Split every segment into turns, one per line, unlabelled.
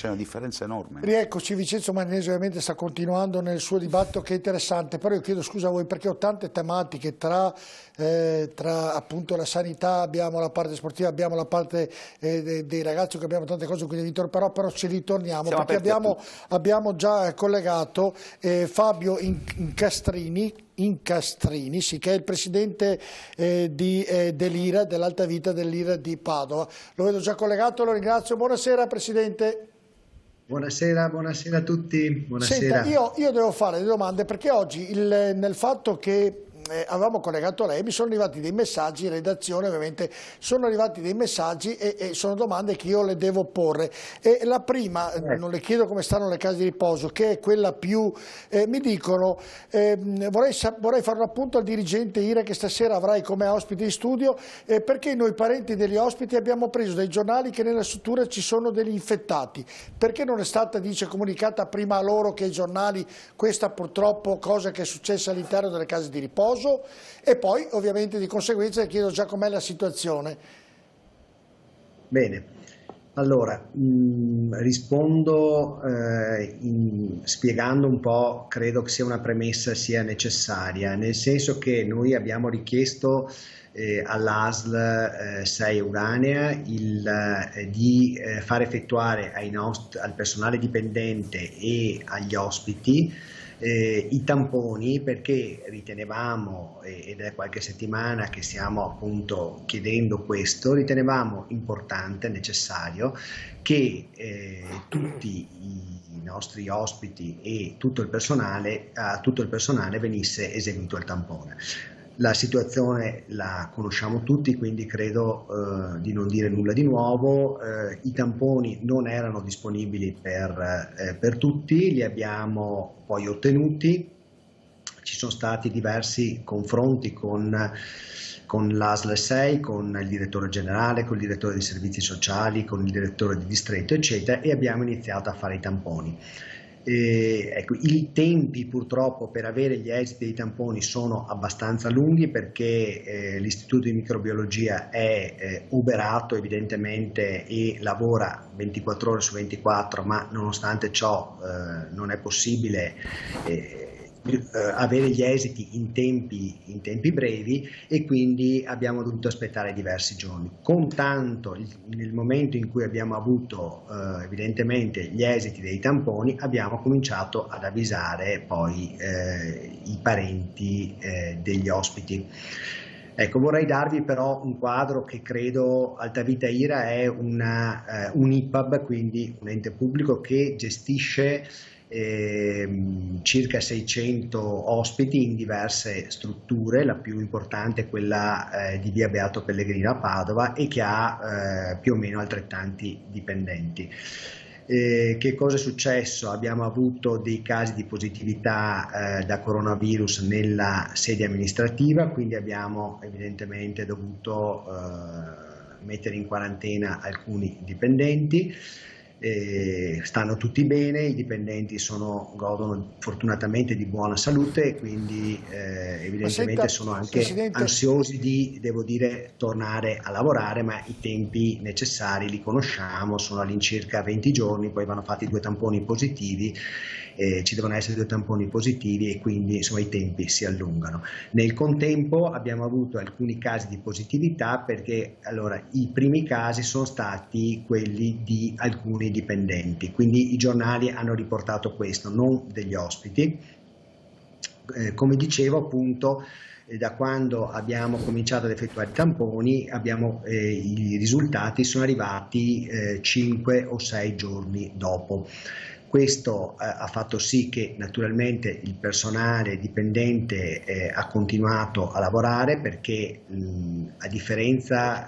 c'è una differenza enorme.
Rieccoci, Vincenzo Magnesi ovviamente sta continuando nel suo dibattito che è interessante, però io chiedo scusa a voi perché ho tante tematiche tra appunto la sanità, abbiamo la parte sportiva, abbiamo la parte dei ragazzi, che abbiamo tante cose qui, però ci ritorniamo. Siamo perché abbiamo già collegato Fabio Incastrini, sì, che è il presidente dell'IRA, dell'Alta Vita dell'IRA di Padova. Lo vedo già collegato, lo ringrazio. Buonasera Presidente.
Buonasera a tutti. Buonasera.
Senta, io devo fare delle domande perché oggi nel fatto che avevamo collegato lei mi sono arrivati dei messaggi, in redazione ovviamente sono arrivati dei messaggi e sono domande che io le devo porre. E la prima, non le chiedo come stanno le case di riposo, che è quella più, mi dicono, vorrei fare un appunto al dirigente IRA che stasera avrai come ospite in studio, perché noi parenti degli ospiti abbiamo preso dai giornali che nella struttura ci sono degli infettati, perché non è stata, dice, comunicata prima a loro che ai giornali questa purtroppo cosa che è successa all'interno delle case di riposo? E poi ovviamente di conseguenza le chiedo già com'è la situazione.
Bene, allora rispondo spiegando un po', credo che sia una premessa sia necessaria, nel senso che noi abbiamo richiesto all'ASL 6 Uranea di far effettuare al personale dipendente e agli ospiti i tamponi, perché ritenevamo, ed è qualche settimana che stiamo appunto chiedendo questo, ritenevamo importante, necessario che tutti i nostri ospiti e a tutto il personale venisse eseguito il tampone. La situazione la conosciamo tutti, quindi credo di non dire nulla di nuovo. I tamponi non erano disponibili per tutti, li abbiamo poi ottenuti. Ci sono stati diversi confronti con l'ASL 6, con il direttore generale, con il direttore dei servizi sociali, con il direttore di distretto, eccetera, e abbiamo iniziato a fare i tamponi. Ecco, i tempi purtroppo per avere gli esiti dei tamponi sono abbastanza lunghi, perché l'Istituto di Microbiologia è uberato evidentemente e lavora 24 ore su 24, ma nonostante ciò non è possibile avere gli esiti in tempi brevi, e quindi abbiamo dovuto aspettare diversi giorni. Contanto nel momento in cui abbiamo avuto evidentemente gli esiti dei tamponi, abbiamo cominciato ad avvisare poi i parenti degli ospiti. Ecco, vorrei darvi però un quadro che credo Alta Vita IRA è un IPAB, quindi un ente pubblico che gestisce circa 600 ospiti in diverse strutture. La più importante è quella di via Beato Pellegrino a Padova, e che ha più o meno altrettanti dipendenti. Che cosa è successo? Abbiamo avuto dei casi di positività da coronavirus nella sede amministrativa, quindi abbiamo evidentemente dovuto mettere in quarantena alcuni dipendenti. Stanno tutti bene, i dipendenti godono fortunatamente di buona salute, e quindi evidentemente sono anche ansiosi di, devo dire, tornare a lavorare, ma i tempi necessari li conosciamo, sono all'incirca 20 giorni, poi vanno fatti 2 tamponi positivi, ci devono essere 2 tamponi positivi, e quindi insomma i tempi si allungano. Nel contempo abbiamo avuto alcuni casi di positività, perché allora i primi casi sono stati quelli di alcuni dipendenti, quindi i giornali hanno riportato questo, non degli ospiti. Come dicevo appunto, da quando abbiamo cominciato ad effettuare i tamponi i risultati sono arrivati 5 o 6 giorni dopo. Questo ha fatto sì che naturalmente il personale dipendente ha continuato a lavorare, perché a differenza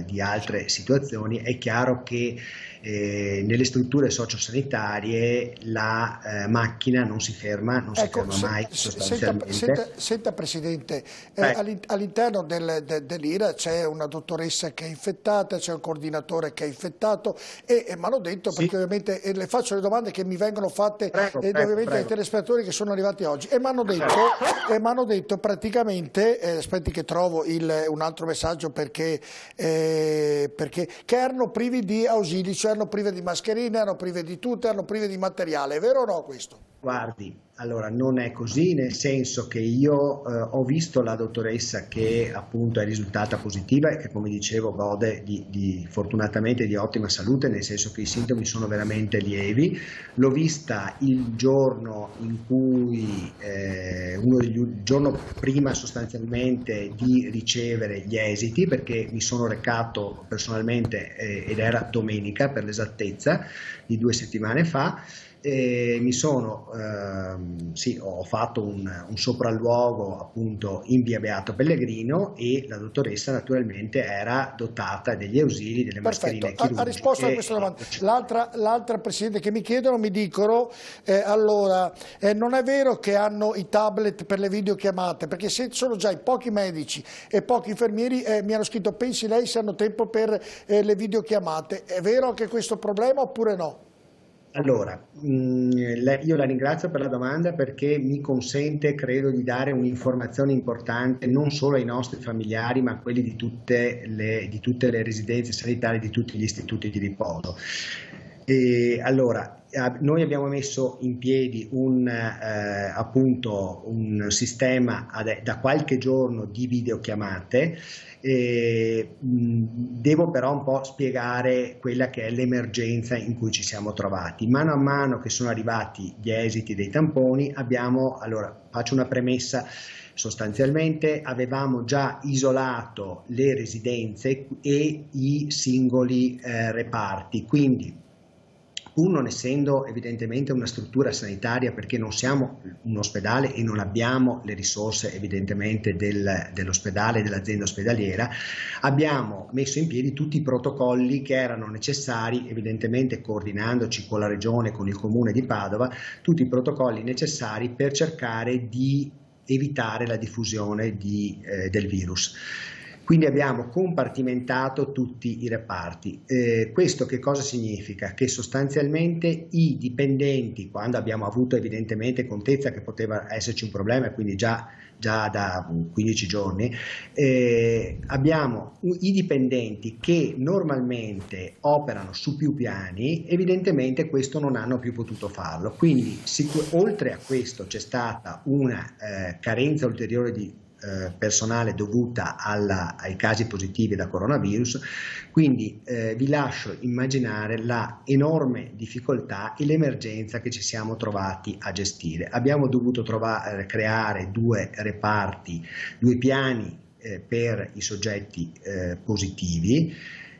di altre situazioni è chiaro che nelle strutture sociosanitarie la macchina non si ferma, non si ferma mai sostanzialmente.
Senta Presidente, all'interno dell'IRA c'è una dottoressa che è infettata, c'è un coordinatore che è infettato, e mi hanno detto, perché ovviamente le faccio le domande che mi vengono fatte ovviamente dai telespettatori che sono arrivati oggi, e mi hanno detto praticamente, aspetti che trovo un altro messaggio, perché che erano privi di ausili, cioè erano privi di mascherine, erano privi di tutto, erano privi di materiale, è vero o no questo?
Guardi, allora non è così, nel senso che io ho visto la dottoressa che appunto è risultata positiva e che, come dicevo, gode fortunatamente di ottima salute, nel senso che i sintomi sono veramente lievi. L'ho vista il giorno in cui, il giorno prima sostanzialmente di ricevere gli esiti, perché mi sono recato personalmente ed era domenica per l'esattezza di 2 settimane fa. Ho fatto un sopralluogo appunto in via Beato Pellegrino e la dottoressa naturalmente era dotata degli ausili, delle
Perfetto,
mascherine chirurgiche.
ha risposto a questa domanda. L'altra Presidente che mi chiedono, mi dicono, non è vero che hanno i tablet per le videochiamate, perché se sono già i pochi medici e pochi infermieri, mi hanno scritto, pensi lei se hanno tempo per le videochiamate, è vero anche questo problema oppure no?
Allora, io la ringrazio per la domanda perché mi consente, credo, di dare un'informazione importante non solo ai nostri familiari, ma a quelli di tutte le residenze sanitarie, di tutti gli istituti di riposo. Allora, noi abbiamo messo in piedi appunto un sistema da qualche giorno di videochiamate. Devo però un po' spiegare quella che è l'emergenza in cui ci siamo trovati. Mano a mano che sono arrivati gli esiti dei tamponi allora faccio una premessa. Sostanzialmente avevamo già isolato le residenze e i singoli reparti, quindi pur non essendo evidentemente una struttura sanitaria, perché non siamo un ospedale e non abbiamo le risorse evidentemente dell'ospedale, dell'azienda ospedaliera, abbiamo messo in piedi tutti i protocolli che erano necessari, evidentemente coordinandoci con la regione, con il comune di Padova, tutti i protocolli necessari per cercare di evitare la diffusione del virus. Quindi abbiamo compartimentato tutti i reparti. Questo che cosa significa? Che sostanzialmente i dipendenti, quando abbiamo avuto evidentemente contezza che poteva esserci un problema, quindi già da 15 giorni, abbiamo i dipendenti che normalmente operano su più piani, evidentemente questo non hanno più potuto farlo. Quindi oltre a questo c'è stata una carenza ulteriore di personale dovuta ai casi positivi da coronavirus, quindi vi lascio immaginare la enorme difficoltà e l'emergenza che ci siamo trovati a gestire. Abbiamo dovuto creare 2 reparti, 2 piani per i soggetti positivi,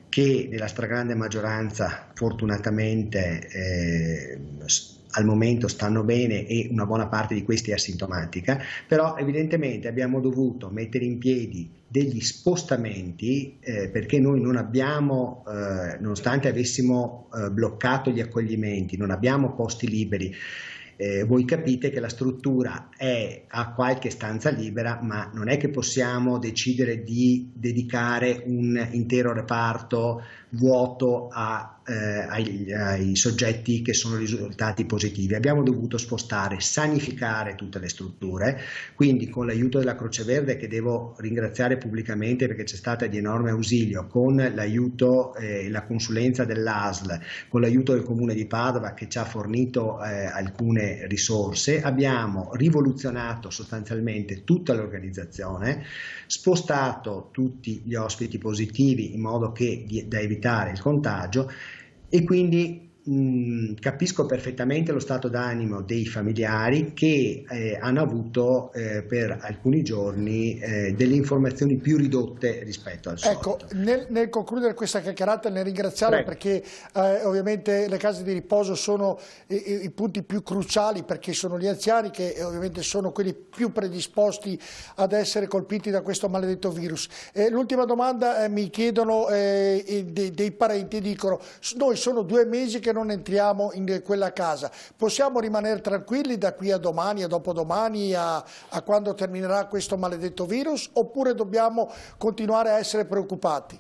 che nella stragrande maggioranza fortunatamente al momento stanno bene e una buona parte di questi è asintomatica, però evidentemente abbiamo dovuto mettere in piedi degli spostamenti perché noi non abbiamo, nonostante avessimo bloccato gli accoglimenti, non abbiamo posti liberi. Voi capite che la struttura ha qualche stanza libera, ma non è che possiamo decidere di dedicare un intero reparto vuoto ai soggetti che sono risultati positivi. Abbiamo dovuto spostare, sanificare tutte le strutture, quindi con l'aiuto della Croce Verde, che devo ringraziare pubblicamente perché c'è stata di enorme ausilio, con l'aiuto e la consulenza dell'ASL, con l'aiuto del Comune di Padova che ci ha fornito alcune risorse, abbiamo rivoluzionato sostanzialmente tutta l'organizzazione, spostato tutti gli ospiti positivi in modo da evitare il contagio e quindi capisco perfettamente lo stato d'animo dei familiari che hanno avuto per alcuni giorni delle informazioni più ridotte rispetto al solito.
Ecco, nel concludere questa chiacchierata, nel ringraziarla perché ovviamente le case di riposo sono i punti più cruciali, perché sono gli anziani che ovviamente sono quelli più predisposti ad essere colpiti da questo maledetto virus. L'ultima domanda, mi chiedono dei parenti, dicono: noi sono 2 mesi che non entriamo in quella casa, possiamo rimanere tranquilli da qui a domani, a dopodomani, a quando terminerà questo maledetto virus, oppure dobbiamo continuare a essere preoccupati?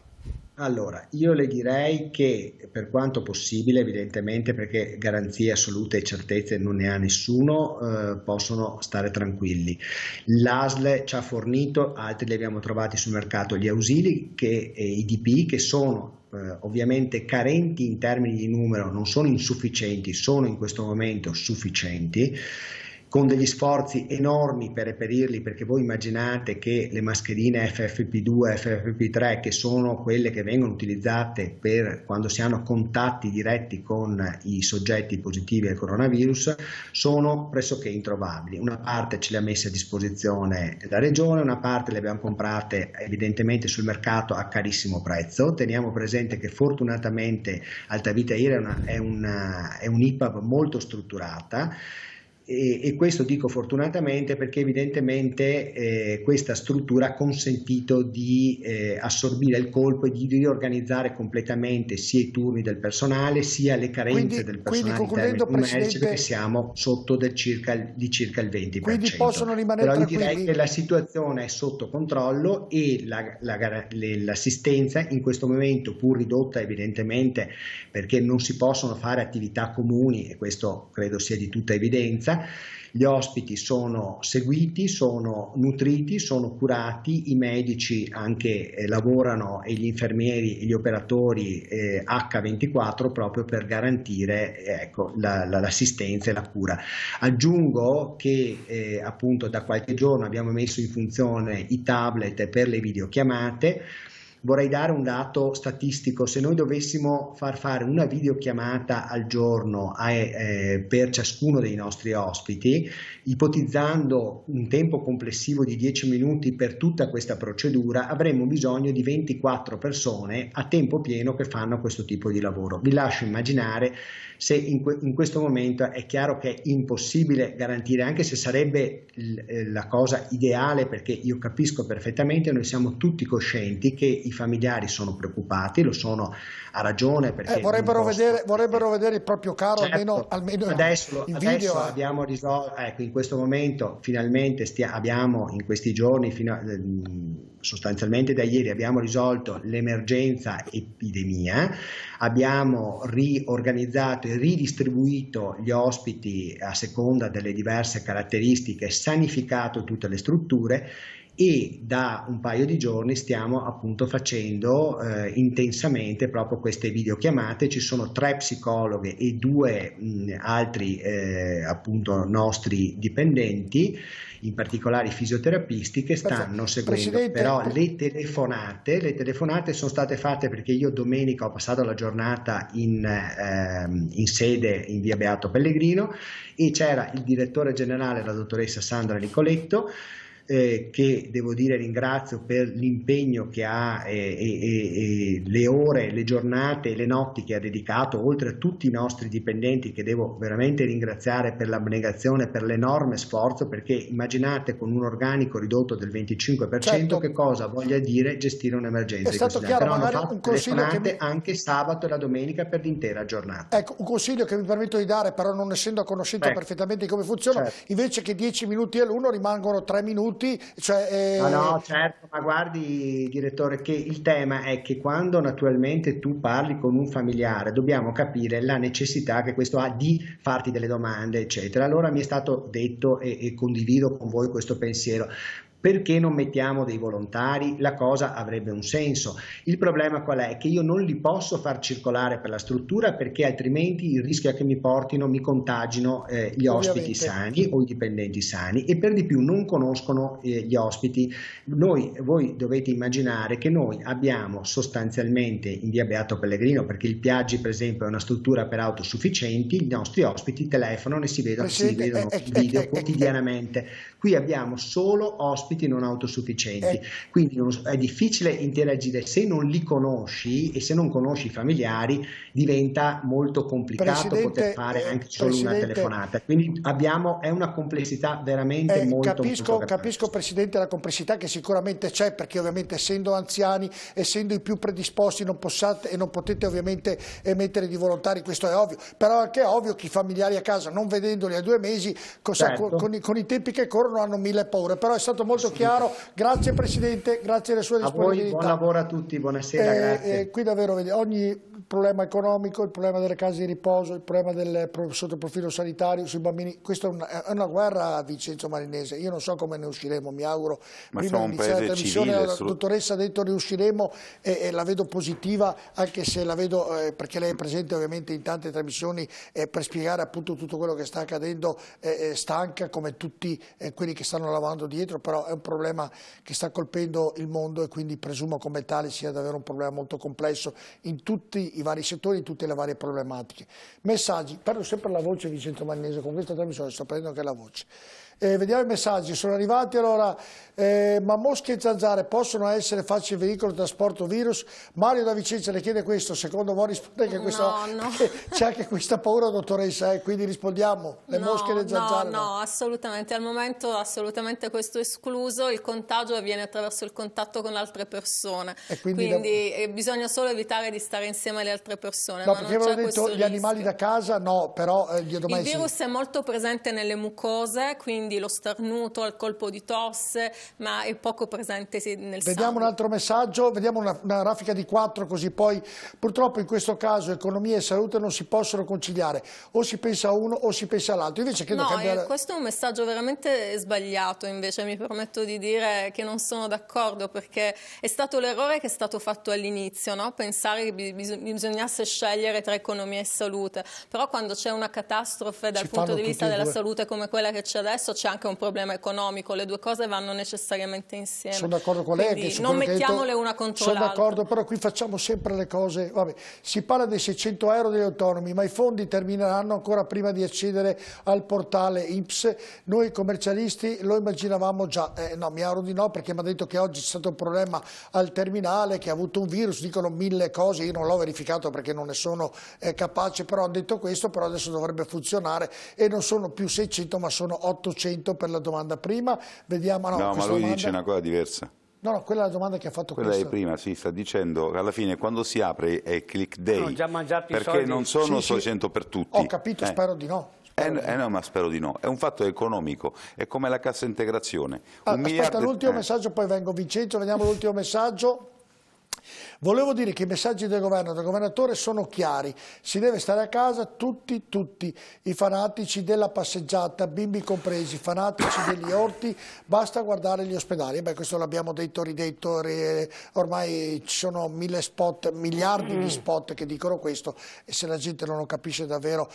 Allora, io le direi che per quanto possibile, evidentemente perché garanzie assolute e certezze non ne ha nessuno, possono stare tranquilli. L'ASL ci ha fornito, altri li abbiamo trovati sul mercato, gli ausili e i DP che sono ovviamente carenti in termini di numero, non sono insufficienti, sono in questo momento sufficienti, con degli sforzi enormi per reperirli, perché voi immaginate che le mascherine FFP2 e FFP3, che sono quelle che vengono utilizzate per quando si hanno contatti diretti con i soggetti positivi al coronavirus, sono pressoché introvabili. Una parte ce le ha messe a disposizione la regione, una parte le abbiamo comprate evidentemente sul mercato a carissimo prezzo. Teniamo presente che fortunatamente Altavita IRE è un IPAB molto strutturata, e questo dico fortunatamente perché evidentemente questa struttura ha consentito di assorbire il colpo e di riorganizzare completamente sia i turni del personale sia le carenze del personale in termini numerici, perché siamo sotto di circa il 20%.
Quindi possono rimanere
Però io
tranquilli.
direi che la situazione è sotto controllo e l'assistenza in questo momento, pur ridotta evidentemente perché non si possono fare attività comuni, e questo credo sia di tutta evidenza, gli ospiti sono seguiti, sono nutriti, sono curati, i medici anche lavorano, e gli infermieri e gli operatori H24 proprio per garantire l'assistenza e la cura. Aggiungo che appunto da qualche giorno abbiamo messo in funzione i tablet per le videochiamate. Vorrei dare un dato statistico: se noi dovessimo far fare una videochiamata al giorno per ciascuno dei nostri ospiti, ipotizzando un tempo complessivo di 10 minuti per tutta questa procedura, avremmo bisogno di 24 persone a tempo pieno che fanno questo tipo di lavoro. Vi lascio immaginare se in questo momento è chiaro che è impossibile garantire, anche se sarebbe la cosa ideale, perché io capisco perfettamente, noi siamo tutti coscienti che i familiari sono preoccupati, lo sono a ragione, perché
vorrebbero vedere il proprio caro.
Certo,
almeno
adesso
video.
abbiamo risolto, ecco, in questo momento finalmente abbiamo in questi giorni sostanzialmente da ieri abbiamo risolto l'emergenza epidemia, abbiamo riorganizzato e ridistribuito gli ospiti a seconda delle diverse caratteristiche, sanificato tutte le strutture, e da un paio di giorni stiamo appunto facendo intensamente proprio queste videochiamate. Ci sono 3 psicologhe e 2 altri appunto nostri dipendenti, in particolare i fisioterapisti, che stanno seguendo. Però le telefonate sono state fatte perché io domenica ho passato la giornata in sede in via Beato Pellegrino, e c'era il direttore generale, la dottoressa Sandra Nicoletto, che devo dire ringrazio per l'impegno che ha e le ore, le giornate e le notti che ha dedicato, oltre a tutti i nostri dipendenti che devo veramente ringraziare per l'abnegazione, per l'enorme sforzo, perché immaginate con un organico ridotto del 25% certo, che cosa voglia dire gestire un'emergenza.
È stato chiaro,
però hanno fatto
un consiglio che
anche sabato e la domenica per l'intera giornata.
Ecco, un consiglio che mi permetto di dare, però non essendo a conoscenza perfettamente di come funziona, certo, invece che 10 minuti all'uno rimangono 3 minuti. Cioè,
No, certo, ma guardi direttore, che il tema è che quando naturalmente tu parli con un familiare dobbiamo capire la necessità che questo ha di farti delle domande eccetera. Allora mi è stato detto, e condivido con voi questo pensiero: perché non mettiamo dei volontari? La cosa avrebbe un senso. Il problema qual è? Che io non li posso far circolare per la struttura, perché altrimenti il rischio è che mi contagino gli ospiti sani o i dipendenti sani, e per di più non conoscono gli ospiti. Voi dovete immaginare che noi abbiamo sostanzialmente in via Beato Pellegrino, perché il Piaggi per esempio è una struttura per autosufficienti, i nostri ospiti telefonano e si vedono i video quotidianamente. Qui abbiamo solo ospiti non autosufficienti, quindi è difficile interagire. Se non li conosci e se non conosci i familiari diventa molto complicato poter fare anche solo una telefonata, quindi è una complessità veramente molto
capisco Presidente la complessità che sicuramente c'è, perché ovviamente essendo anziani, essendo i più predisposti, non potete ovviamente mettere di volontari, questo è ovvio, però anche è ovvio che i familiari a casa, non vedendoli a 2 mesi, certo, con i tempi che corrono hanno 1000 paure. Però è stato molto chiaro, grazie Presidente, grazie alle sue disponibilità.
A voi, buon lavoro a tutti, buonasera, grazie.
Qui davvero problema economico, il problema delle case di riposo, il problema sotto il profilo sanitario, sui bambini. Questa è una guerra, Vincenzo Marinese, io non so come ne usciremo, mi auguro.
Ma
prima
siamo
di
un
iniziare la
paese
trasmissione
civile,
la dottoressa ha detto ne usciremo e la vedo positiva, anche se la vedo, perché lei è presente ovviamente in tante trasmissioni per spiegare appunto tutto quello che sta accadendo, stanca come tutti quelli che stanno lavorando dietro, però è un problema che sta colpendo il mondo e quindi presumo come tale sia davvero un problema molto complesso in tutti i vari settori, in tutte le varie problematiche. Messaggi, perdo sempre la voce Vincenzo Marinese, con questa trasmissione sto prendendo anche la voce. Vediamo i messaggi, sono arrivati allora, ma mosche e zanzare possono essere facili veicolo di trasporto virus? Mario da Vicenza le chiede questo, secondo voi risponde che questa,
no.
c'è anche questa paura dottoressa, quindi rispondiamo, le mosche e le zanzare?
No, assolutamente, al momento assolutamente questo è escluso, il contagio avviene attraverso il contatto con altre persone,
E
quindi bisogna solo evitare di stare insieme alle altre persone.
No,
ma
perché
non
avevo
c'è
detto
questo
gli animali
rischio.
da casa no, però gli domani
Il virus è molto presente nelle mucose, quindi lo starnuto, il colpo di tosse, ma è poco presente nel
Vediamo
sangue.
un altro messaggio, vediamo una grafica di 4 così poi purtroppo in questo caso economia e salute non si possono conciliare, o si pensa a uno o si pensa all'altro. Invece credo che
questo è un messaggio veramente sbagliato, invece mi permetto di dire che non sono d'accordo, perché è stato l'errore che è stato fatto all'inizio, no? Pensare che bisognasse scegliere tra economia e salute, però quando c'è una catastrofe dal punto di vista della salute come quella che c'è adesso c'è anche un problema economico, le due cose vanno necessariamente insieme.
Sono d'accordo con lei.
Quindi non mettiamole una contro l'altra.
Sono d'accordo, però qui facciamo sempre le cose, vabbè, si parla dei 600 euro degli autonomi, ma i fondi termineranno ancora prima di accedere al portale INPS. Noi commercialisti lo immaginavamo già, no, mi auguro di no, perché mi ha detto che oggi c'è stato un problema al terminale, che ha avuto un virus, dicono 1000 cose, io non l'ho verificato perché non ne sono capace, però hanno detto questo, però adesso dovrebbe funzionare e non sono più 600 ma sono 800 per la domanda prima. Vediamo,
no, ma lui dice una cosa diversa.
No, quella è la domanda che ha fatto
quella
questa.
È prima, sì, sta dicendo che alla fine quando si apre è click day,
no, già mangiati
perché
soldi.
non sono
Sì,
600 per tutti.
Ho capito, spero di no.
No, ma spero di no. È un fatto economico, è come la cassa integrazione.
Aspetta, l'ultimo messaggio, poi vengo Vincenzo, vediamo l'ultimo messaggio. Volevo dire che i messaggi del governo, del governatore sono chiari, si deve stare a casa tutti, i fanatici della passeggiata, bimbi compresi, fanatici degli orti, basta guardare gli ospedali. Beh, questo l'abbiamo detto, ridetto, ormai ci sono 1000 spot, miliardi di spot che dicono questo e se la gente non lo capisce davvero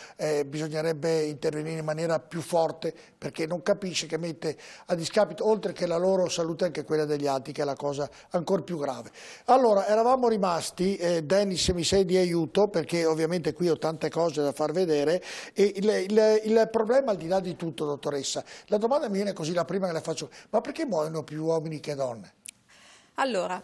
bisognerebbe intervenire in maniera più forte perché non capisce che mette a discapito, oltre che la loro salute, anche quella degli altri, che è la cosa ancora più grave. Allora, eravamo rimasti, Dennis mi sei di aiuto perché ovviamente qui ho tante cose da far vedere e il problema al di là di tutto, dottoressa, la domanda mi viene così, la prima che le faccio, ma perché muoiono più uomini che donne?
Allora,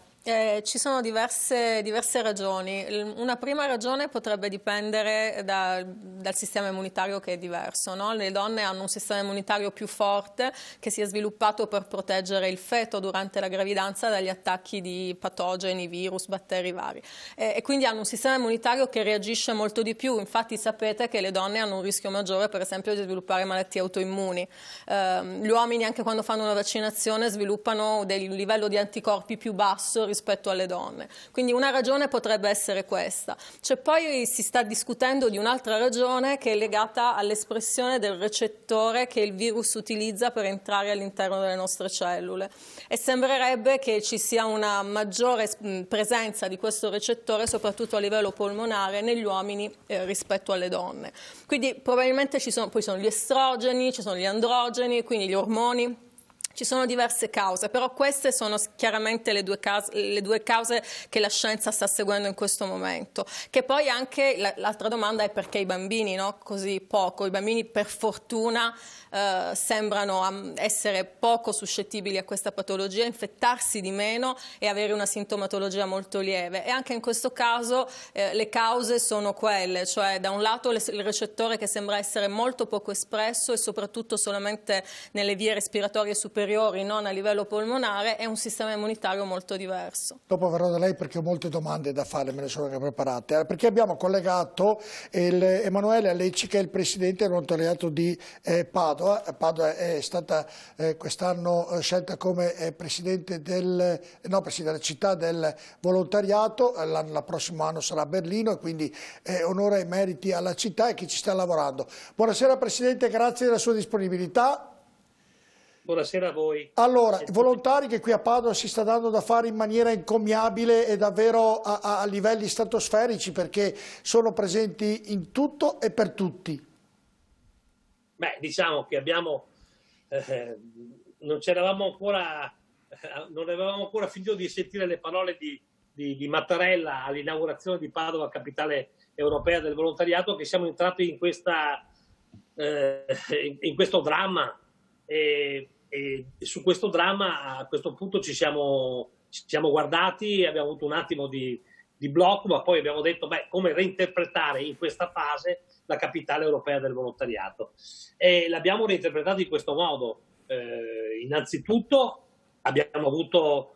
ci sono diverse ragioni. Una prima ragione potrebbe dipendere dal sistema immunitario che è diverso, no? Le donne hanno un sistema immunitario più forte che si è sviluppato per proteggere il feto durante la gravidanza dagli attacchi di patogeni, virus, batteri vari e quindi hanno un sistema immunitario che reagisce molto di più. Infatti sapete che le donne hanno un rischio maggiore per esempio di sviluppare malattie autoimmuni. Gli uomini anche quando fanno una vaccinazione sviluppano un livello di anticorpi più basso rispetto alle donne. Quindi una ragione potrebbe essere questa. Poi si sta discutendo di un'altra ragione che è legata all'espressione del recettore che il virus utilizza per entrare all'interno delle nostre cellule e sembrerebbe che ci sia una maggiore presenza di questo recettore soprattutto a livello polmonare negli uomini rispetto alle donne. Quindi probabilmente poi sono gli estrogeni, ci sono gli androgeni, quindi gli ormoni. Ci sono diverse cause, però queste sono chiaramente le due cause che la scienza sta seguendo in questo momento. Che poi anche l'altra domanda è perché i bambini, no? Così poco? I bambini per fortuna sembrano essere poco suscettibili a questa patologia, infettarsi di meno e avere una sintomatologia molto lieve. E anche in questo caso le cause sono quelle, cioè da un lato il recettore che sembra essere molto poco espresso e soprattutto solamente nelle vie respiratorie superiori superiori, non a livello polmonare, è un sistema immunitario molto diverso.
Dopo verrò da lei perché ho molte domande da fare, me le sono anche preparate. Perché abbiamo collegato Emanuele Allecci, che è il presidente del volontariato di Padova. Padova è stata quest'anno scelta come presidente della città del volontariato, il prossimo anno sarà a Berlino e quindi onore e meriti alla città e chi ci sta lavorando. Buonasera Presidente, grazie della sua disponibilità.
Buonasera a voi.
Allora, i volontari che qui a Padova si sta dando da fare in maniera encomiabile e davvero a livelli stratosferici perché sono presenti in tutto e per tutti.
Beh, diciamo che abbiamo, non avevamo ancora finito di sentire le parole di Mattarella all'inaugurazione di Padova, capitale europea del volontariato, che siamo entrati in questo dramma e su questo dramma a questo punto ci siamo guardati, abbiamo avuto un attimo di blocco, ma poi abbiamo detto come reinterpretare in questa fase la capitale europea del volontariato, e l'abbiamo reinterpretato in questo modo. Innanzitutto abbiamo avuto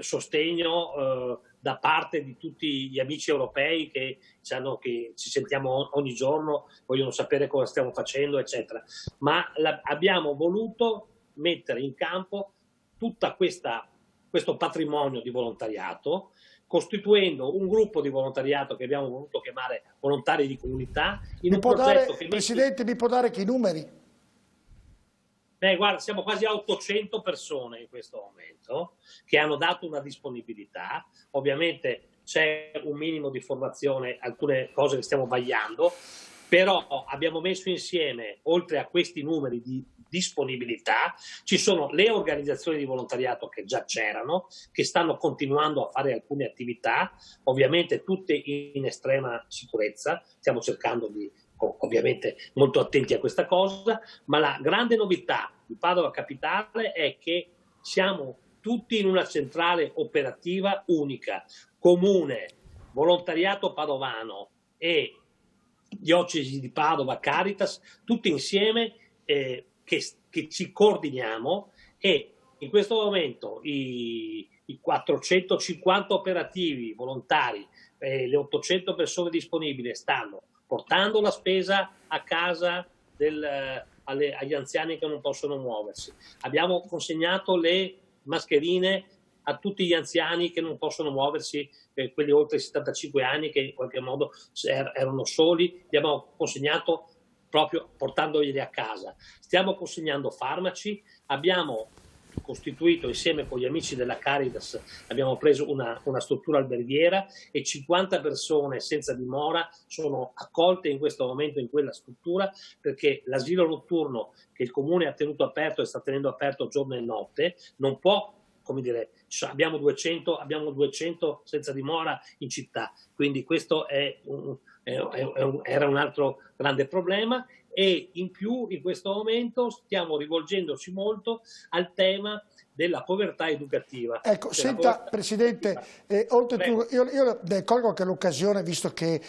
sostegno da parte di tutti gli amici europei che ci sentiamo ogni giorno, vogliono sapere cosa stiamo facendo, eccetera. Ma abbiamo voluto mettere in campo tutto questo patrimonio di volontariato, costituendo un gruppo di volontariato che abbiamo voluto chiamare Volontari di Comunità.
Presidente, mi può dare che i numeri?
Guarda, siamo quasi a 800 persone in questo momento che hanno dato una disponibilità. Ovviamente c'è un minimo di formazione, alcune cose che stiamo vagliando, però abbiamo messo insieme, oltre a questi numeri di disponibilità, ci sono le organizzazioni di volontariato che già c'erano, che stanno continuando a fare alcune attività, ovviamente tutte in estrema sicurezza. Stiamo cercando ovviamente molto attenti a questa cosa, ma la grande novità di Padova Capitale è che siamo tutti in una centrale operativa unica, comune, volontariato padovano e diocesi di Padova, Caritas, tutti insieme che ci coordiniamo, e in questo momento i 450 operativi volontari, le 800 persone disponibili stanno portando la spesa a casa agli anziani che non possono muoversi. Abbiamo consegnato le mascherine a tutti gli anziani che non possono muoversi, quelli oltre i 75 anni che in qualche modo erano soli, li abbiamo consegnato proprio portandoglieli a casa. Stiamo consegnando farmaci, abbiamo costituito insieme con gli amici della Caritas, abbiamo preso una struttura alberghiera e 50 persone senza dimora sono accolte in questo momento in quella struttura, perché l'asilo notturno che il Comune ha tenuto aperto e sta tenendo aperto giorno e notte non può, come dire, abbiamo 200 senza dimora in città, quindi questo era un altro grande problema. E in più in questo momento stiamo rivolgendoci molto al tema della povertà educativa.
Ecco, senta Presidente, oltretutto io colgo anche l'occasione, visto che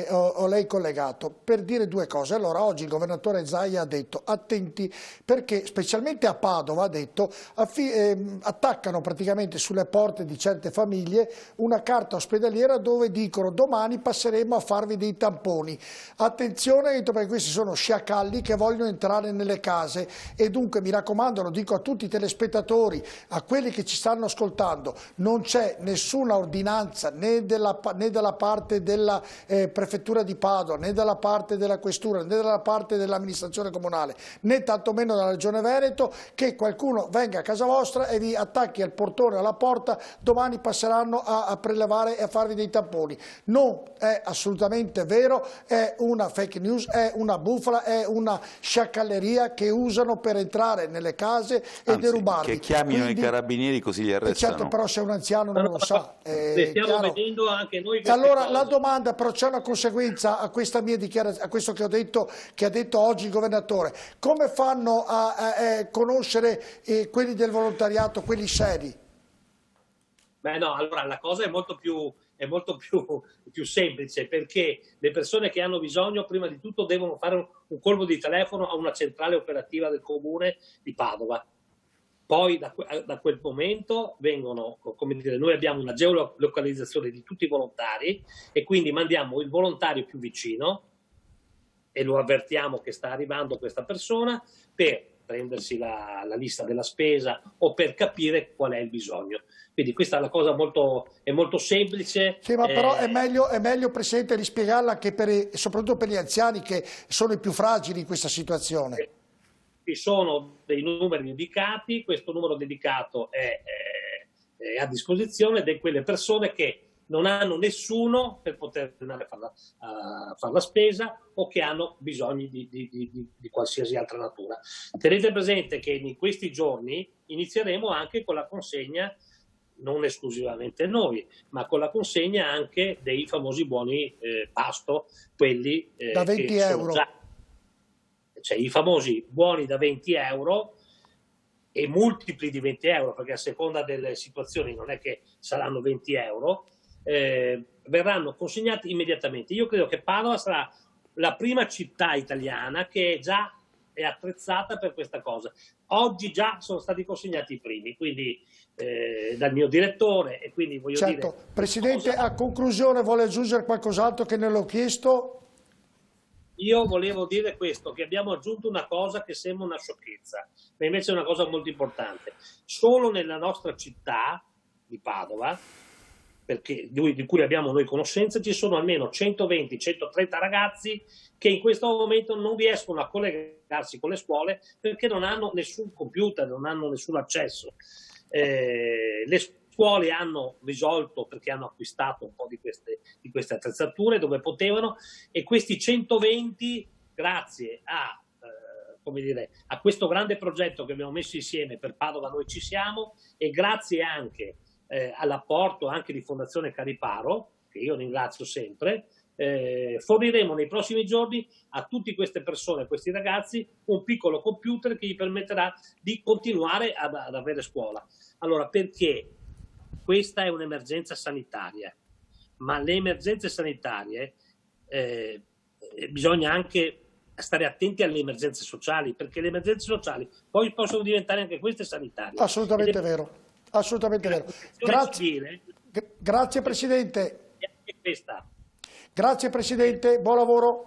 ho lei collegato, per dire due cose. Allora, oggi il governatore Zaia ha detto attenti perché specialmente a Padova, ha detto, attaccano praticamente sulle porte di certe famiglie una carta ospedaliera dove dicono domani passeremo a farvi dei tamponi. Attenzione, perché questi sono sciacalli che vogliono entrare nelle case e dunque mi raccomando, lo dico a tutti i telespettatori, a quelli che ci stanno ascoltando, non c'è nessuna ordinanza né dalla parte della prefettura di Padova, né dalla parte della questura, né dalla parte dell'amministrazione comunale, né tantomeno dalla regione Veneto, che qualcuno venga a casa vostra e vi attacchi al portone, alla porta, domani passeranno a prelevare e a farvi dei tamponi. Non è assolutamente vero, è una fake news, è una bufala, è una sciacalleria che usano per entrare nelle case e derubarli.
Che chiamino i carabinieri così li arrestano.
Certo, però se un anziano non lo sa.
Stiamo vedendo anche noi.
Allora
cose.
La domanda, però c'è una conseguenza a questa mia dichiarazione, a questo che ha detto oggi il governatore. Come fanno a conoscere quelli del volontariato, quelli seri?
No, allora la cosa è molto più semplice, perché le persone che hanno bisogno prima di tutto devono fare un colpo di telefono a una centrale operativa del Comune di Padova. Poi da quel momento vengono, come dire, noi abbiamo una geolocalizzazione di tutti i volontari e quindi mandiamo il volontario più vicino e lo avvertiamo che sta arrivando questa persona per prendersi la lista della spesa o per capire qual è il bisogno. Quindi questa è la cosa è molto semplice.
Sì, ma però è meglio, Presidente, rispiegarla che soprattutto per gli anziani che sono i più fragili in questa situazione.
Ci sono dei numeri dedicati, questo numero dedicato è a disposizione di quelle persone che non hanno nessuno per poter andare a fare la spesa o che hanno bisogni di qualsiasi altra natura. Tenete presente che in questi giorni inizieremo anche con la consegna, non esclusivamente noi, ma con la consegna anche dei famosi buoni pasto, quelli
da 20
che
euro.
Cioè i famosi buoni da 20 euro e multipli di 20 euro, perché a seconda delle situazioni non è che saranno 20 euro, verranno consegnati immediatamente. Io credo che Padova sarà la prima città italiana che già è attrezzata per questa cosa. Oggi già sono stati consegnati i primi, quindi dal mio direttore, e quindi voglio dire...
Presidente, a conclusione vuole aggiungere qualcos'altro che ne l'ho chiesto?
Io volevo dire questo, che abbiamo aggiunto una cosa che sembra una sciocchezza, ma invece è una cosa molto importante. Solo nella nostra città di Padova, di cui abbiamo noi conoscenza, ci sono almeno 120-130 ragazzi che in questo momento non riescono a collegarsi con le scuole perché non hanno nessun computer, non hanno nessun accesso. Le scuole hanno risolto perché hanno acquistato un po' di queste attrezzature dove potevano, e questi 120, grazie a questo grande progetto che abbiamo messo insieme per Padova Noi Ci Siamo, e grazie anche all'apporto anche di Fondazione Cariparo, che io ringrazio sempre, forniremo nei prossimi giorni a tutte queste persone, a questi ragazzi, un piccolo computer che gli permetterà di continuare ad avere scuola. Allora, perché questa è un'emergenza sanitaria, ma le emergenze sanitarie bisogna anche stare attenti alle emergenze sociali, perché le emergenze sociali poi possono diventare anche queste sanitarie.
Assolutamente vero. Assolutamente vero. Grazie Presidente. Grazie Presidente, buon lavoro.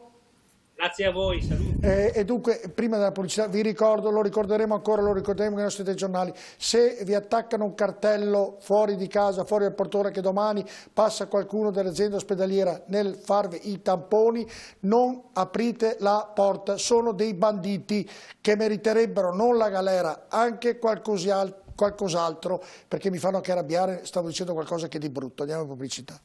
Grazie a voi, saluti.
E dunque, prima della pubblicità, vi ricordo, lo ricorderemo ancora, lo ricorderemo nei nostri telegiornali, se vi attaccano un cartello fuori di casa, fuori dal portone, che domani passa qualcuno dell'azienda ospedaliera nel farvi i tamponi, non aprite la porta, sono dei banditi che meriterebbero non la galera, anche qualcos'altro, perché mi fanno anche arrabbiare, stavo dicendo qualcosa che è di brutto. Andiamo in pubblicità.